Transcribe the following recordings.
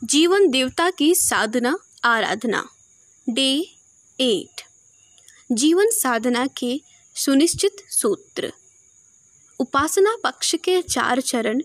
जीवन देवता की साधना आराधना। डे 8। जीवन साधना के सुनिश्चित सूत्र। उपासना पक्ष के 4 चरण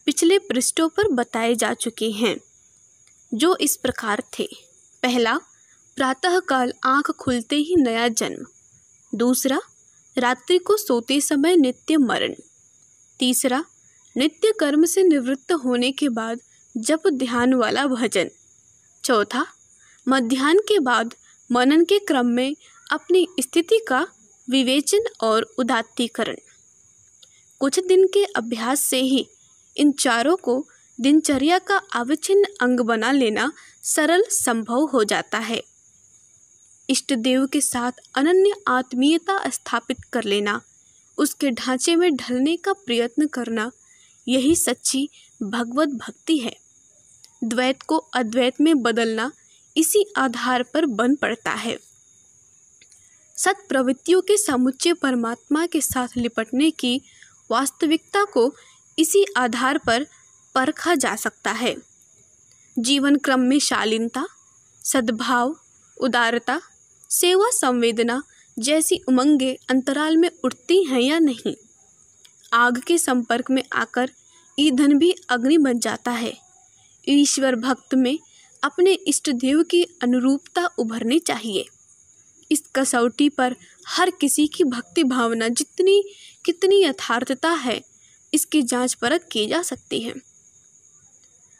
पिछले पृष्ठों पर बताए जा चुके हैं, जो इस प्रकार थे। पहला, प्रातःकाल आँख खुलते ही नया जन्म। दूसरा, रात्रि को सोते समय नित्य मरण। तीसरा, नित्य कर्म से निवृत्त होने के बाद जप ध्यान वाला भजन। चौथा, मध्याह्न के बाद मनन के क्रम में अपनी स्थिति का विवेचन और उदात्तीकरण। कुछ दिन के अभ्यास से ही इन चारों को दिनचर्या का अविच्छिन्न अंग बना लेना सरल संभव हो जाता है। इष्ट देव के साथ अनन्य आत्मीयता स्थापित कर लेना, उसके ढांचे में ढलने का प्रयत्न करना, यही सच्ची भगवत भक्ति है। द्वैत को अद्वैत में बदलना इसी आधार पर बन पड़ता है। सत प्रवृत्तियों के समुच्चय परमात्मा के साथ लिपटने की वास्तविकता को इसी आधार पर परखा जा सकता है। जीवन क्रम में शालीनता, सद्भाव, उदारता, सेवा संवेदना जैसी उमंगें अंतराल में उठती हैं या नहीं। आग के संपर्क में आकर ईंधन भी अग्नि बन जाता है। ईश्वर भक्त में अपने इष्ट देव की अनुरूपता उभरनी चाहिए। इस कसौटी पर हर किसी की भक्ति भावना जितनी कितनी यथार्थता है, इसकी जांच परख की जा सकती है।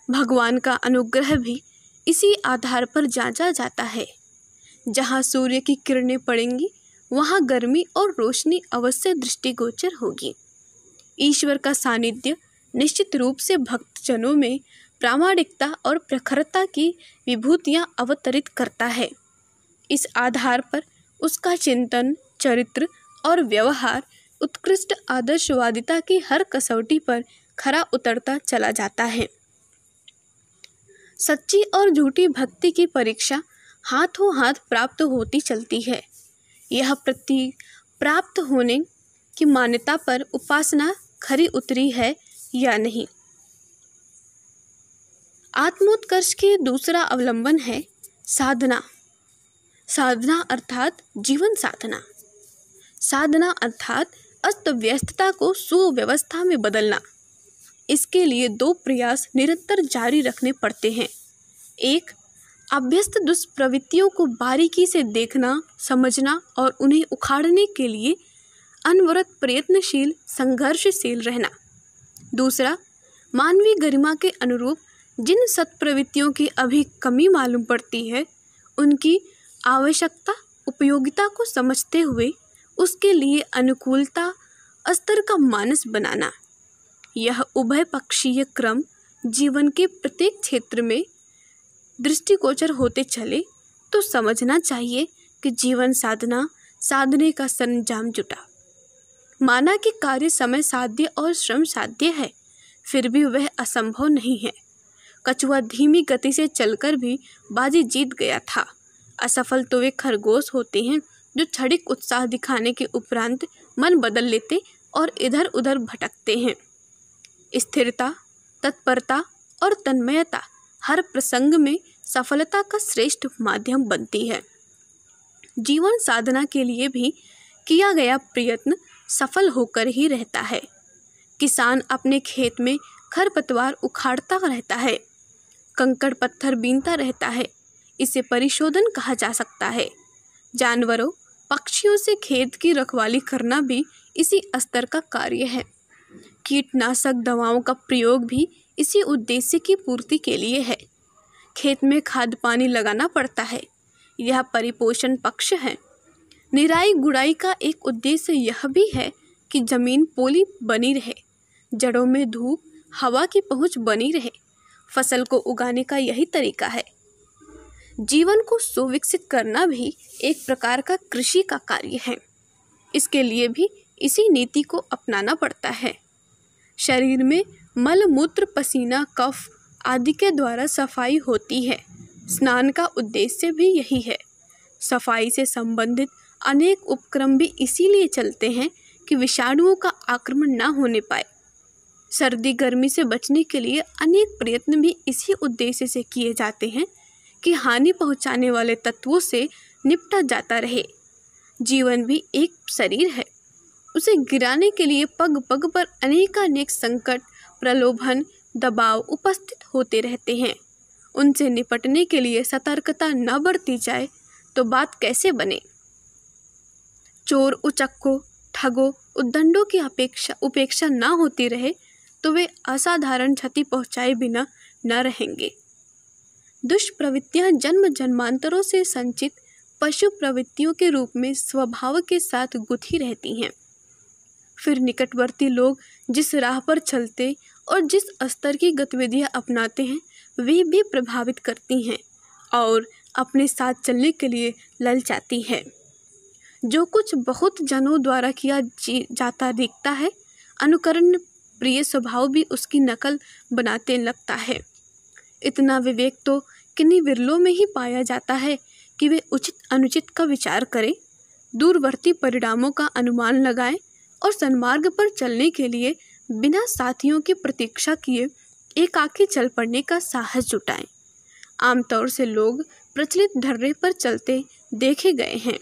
भगवान का अनुग्रह भी इसी आधार पर जांचा जाता है। जहाँ सूर्य की किरणें पड़ेंगी, वहाँ गर्मी और रोशनी अवश्य दृष्टिगोचर होगी। ईश्वर का सानिध्य निश्चित रूप से भक्तजनों में प्रामाणिकता और प्रखरता की विभूतियाँ अवतरित करता है। इस आधार पर उसका चिंतन, चरित्र और व्यवहार उत्कृष्ट आदर्शवादिता की हर कसौटी पर खरा उतरता चला जाता है। सच्ची और झूठी भक्ति की परीक्षा हाथों हाथ प्राप्त होती चलती है। यह प्रतीक प्राप्त होने की मान्यता पर उपासना खरी उतरी है या नहीं। आत्मोत्कर्ष के दूसरा अवलंबन है साधना। साधना अर्थात जीवन साधना। साधना अर्थात अस्त व्यस्तता को सुव्यवस्था में बदलना। इसके लिए 2 प्रयास निरंतर जारी रखने पड़ते हैं। एक, अभ्यस्त दुष्प्रवृत्तियों को बारीकी से देखना, समझना और उन्हें उखाड़ने के लिए अनवरत प्रयत्नशील, संघर्षशील रहना। दूसरा, मानवीय गरिमा के अनुरूप जिन सत्प्रवृत्तियों की अभी कमी मालूम पड़ती है, उनकी आवश्यकता उपयोगिता को समझते हुए उसके लिए अनुकूलता स्तर का मानस बनाना। यह उभय पक्षीय क्रम जीवन के प्रत्येक क्षेत्र में दृष्टिगोचर होते चले तो समझना चाहिए कि जीवन साधना साधने का सरंजाम जुटा। माना कि कार्य समय साध्य और श्रम साध्य है, फिर भी वह असंभव नहीं है। कछुआ धीमी गति से चलकर भी बाजी जीत गया था। असफल तो वे खरगोश होते हैं जो क्षणिक उत्साह दिखाने के उपरांत मन बदल लेते और इधर उधर भटकते हैं। स्थिरता, तत्परता और तन्मयता हर प्रसंग में सफलता का श्रेष्ठ माध्यम बनती है। जीवन साधना के लिए भी किया गया प्रयत्न सफल होकर ही रहता है। किसान अपने खेत में खरपतवार उखाड़ता रहता है, कंकड़ पत्थर बीनता रहता है। इसे परिशोधन कहा जा सकता है। जानवरों, पक्षियों से खेत की रखवाली करना भी इसी स्तर का कार्य है। कीटनाशक दवाओं का प्रयोग भी इसी उद्देश्य की पूर्ति के लिए है। खेत में खाद पानी लगाना पड़ता है। यह परिपोषण पक्ष है। निराई गुड़ाई का एक उद्देश्य यह भी है कि जमीन पोली बनी रहे, जड़ों में धूप हवा की पहुंच बनी रहे। फसल को उगाने का यही तरीका है। जीवन को सुविकसित करना भी एक प्रकार का कृषि का कार्य है। इसके लिए भी इसी नीति को अपनाना पड़ता है। शरीर में मल मूत्र पसीना कफ आदि के द्वारा सफाई होती है। स्नान का उद्देश्य भी यही है। सफाई से संबंधित अनेक उपक्रम भी इसीलिए चलते हैं कि विषाणुओं का आक्रमण न होने पाए। सर्दी गर्मी से बचने के लिए अनेक प्रयत्न भी इसी उद्देश्य से किए जाते हैं कि हानि पहुंचाने वाले तत्वों से निपटा जाता रहे। जीवन भी एक शरीर है, उसे गिराने के लिए पग पग पर अनेकानेक संकट, प्रलोभन, दबाव उपस्थित होते रहते हैं। उनसे निपटने के लिए सतर्कता न बरती जाए तो बात कैसे बने। चोर उचक्कों, ठगों, उद्दंडों की उपेक्षा न होती रहे तो वे असाधारण क्षति पहुंचाए बिना न रहेंगे। दुष्प्रवृत्तियां जन्म जन्मांतरों से संचित पशु प्रवृत्तियों के रूप में स्वभाव के साथ गुथी रहती हैं। फिर निकटवर्ती लोग जिस राह पर चलते और जिस स्तर की गतिविधियां अपनाते हैं वे भी प्रभावित करती हैं और अपने साथ चलने के लिए ललचाती है। जो कुछ बहुत जनों द्वारा किया जाता दिखता है, अनुकरण प्रिय स्वभाव भी उसकी नकल बनाते लगता है। इतना विवेक तो किन्हीं विरलों में ही पाया जाता है कि वे उचित अनुचित का विचार करें, दूरवर्ती परिणामों का अनुमान लगाएं और सन्मार्ग पर चलने के लिए बिना साथियों की प्रतीक्षा किए एकाकी चल पड़ने का साहस जुटाएं। आमतौर से लोग प्रचलित ढर्रे पर चलते देखे गए हैं।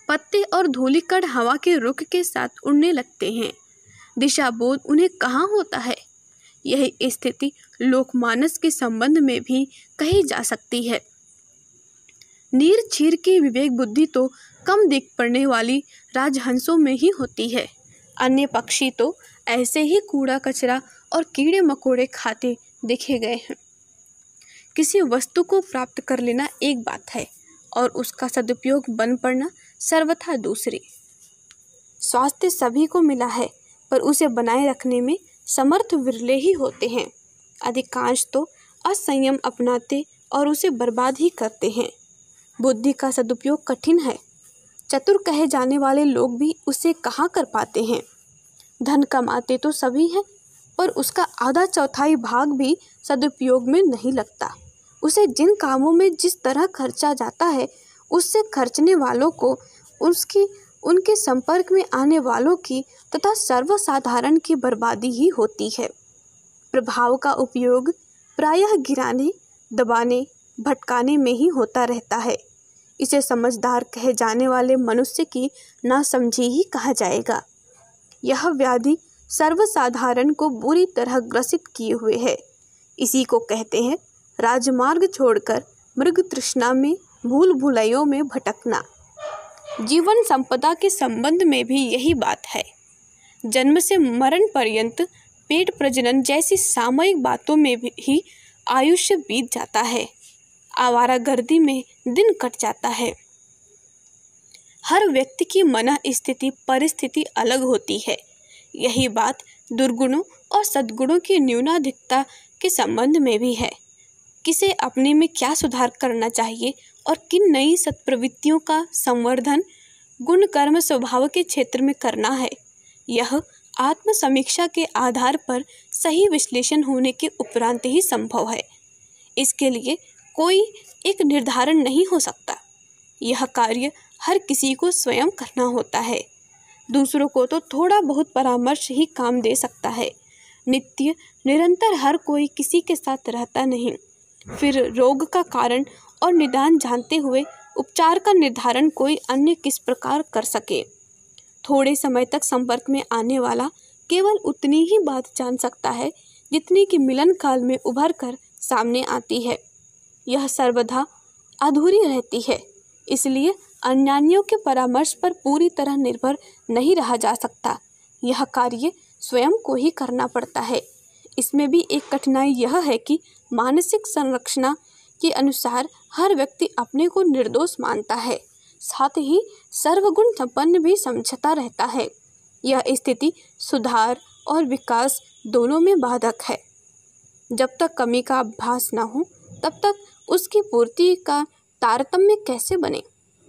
पत्ते और धूलिकण हवा के रुख के साथ उड़ने लगते हैं। दिशा बोध उन्हें कहाँ होता है। यही स्थिति लोकमानस के संबंध में भी कही जा सकती है। नीर चीर की विवेक बुद्धि तो कम दिख पड़ने वाली राजहंसों में ही होती है। अन्य पक्षी तो ऐसे ही कूड़ा कचरा और कीड़े मकोड़े खाते देखे गए हैं। किसी वस्तु को प्राप्त कर लेना एक बात है और उसका सदुपयोग बन पड़ना सर्वथा दूसरी। स्वास्थ्य सभी को मिला है पर उसे बनाए रखने में समर्थ विरले ही होते हैं। अधिकांश तो असंयम अपनाते और उसे बर्बाद ही करते हैं। बुद्धि का सदुपयोग कठिन है। चतुर कहे जाने वाले लोग भी उसे कहाँ कर पाते हैं। धन कमाते तो सभी हैं पर उसका आधा चौथाई भाग भी सदुपयोग में नहीं लगता। उसे जिन कामों में जिस तरह खर्चा जाता है उससे खर्चने वालों को, उनके संपर्क में आने वालों की तथा सर्वसाधारण की बर्बादी ही होती है। प्रभाव का उपयोग प्रायः गिराने, दबाने, भटकाने में ही होता रहता है। इसे समझदार कहे जाने वाले मनुष्य की नासमझी ही कहा जाएगा। यह व्याधि सर्वसाधारण को बुरी तरह ग्रसित किए हुए है। इसी को कहते हैं राजमार्ग छोड़कर मृग तृष्णा में, भूल भुलैयों में भटकना। जीवन संपदा के संबंध में भी यही बात है। जन्म से मरण पर्यंत पेट प्रजनन जैसी सामयिक बातों में ही आयुष्य बीत जाता है। आवारागर्दी में दिन कट जाता है। हर व्यक्ति की मन स्थिति परिस्थिति अलग होती है। यही बात दुर्गुणों और सद्गुणों की न्यूनाधिकता के संबंध में भी है। किसे अपने में क्या सुधार करना चाहिए और किन नई सत्प्रवृत्तियों का संवर्धन गुण कर्म स्वभाव के क्षेत्र में करना है, यह आत्मसमीक्षा के आधार पर सही विश्लेषण होने के उपरांत ही संभव है। इसके लिए कोई एक निर्धारण नहीं हो सकता। यह कार्य हर किसी को स्वयं करना होता है। दूसरों को तो थोड़ा बहुत परामर्श ही काम दे सकता है। नित्य निरंतर हर कोई किसी के साथ रहता नहीं। फिर रोग का कारण और निदान जानते हुए उपचार का निर्धारण कोई अन्य किस प्रकार कर सके। थोड़े समय तक संपर्क में आने वाला केवल उतनी ही बात जान सकता है जितनी कि मिलन काल में उभर कर सामने आती है। यह सर्वदा अधूरी रहती है। इसलिए अन्यान्यों के परामर्श पर पूरी तरह निर्भर नहीं रहा जा सकता। यह कार्य स्वयं को ही करना पड़ता है। इसमें भी एक कठिनाई यह है कि मानसिक संरचना के अनुसार हर व्यक्ति अपने को निर्दोष मानता है, साथ ही सर्वगुण संपन्न भी समझता रहता है। यह स्थिति सुधार और विकास दोनों में बाधक है। जब तक कमी का आभास न हो तब तक उसकी पूर्ति का तारतम्य कैसे बने।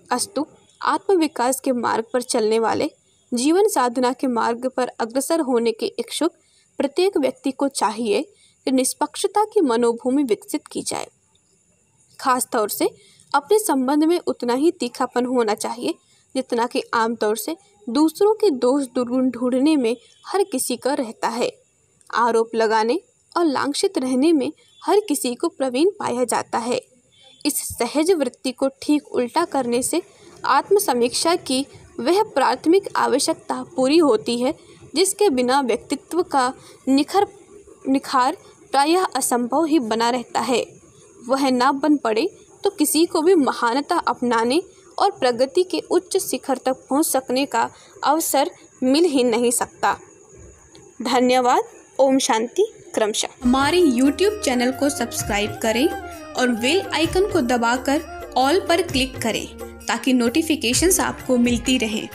अस्तु आत्मविकास के मार्ग पर चलने वाले, जीवन साधना के मार्ग पर अग्रसर होने के इच्छुक प्रत्येक व्यक्ति को चाहिए कि निष्पक्षता की मनोभूमि विकसित की जाए। खास तौर से अपने संबंध में उतना ही तीखापन होना चाहिए जितना कि आमतौर से दूसरों के दोष दुर्गुण ढूंढने में हर किसी का रहता है। आरोप लगाने और लांछित रहने में हर किसी को प्रवीण पाया जाता है। इस सहज वृत्ति को ठीक उल्टा करने से आत्मसमीक्षा की वह प्राथमिक आवश्यकता पूरी होती है जिसके बिना व्यक्तित्व का निखार प्रायः असंभव ही बना रहता है। वह ना बन पड़े तो किसी को भी महानता अपनाने और प्रगति के उच्च शिखर तक पहुंच सकने का अवसर मिल ही नहीं सकता। धन्यवाद। ओम शांति। क्रमशः हमारे YouTube चैनल को सब्सक्राइब करें और बेल आइकन को दबाकर ऑल पर क्लिक करें ताकि नोटिफिकेशंस आपको मिलती रहें।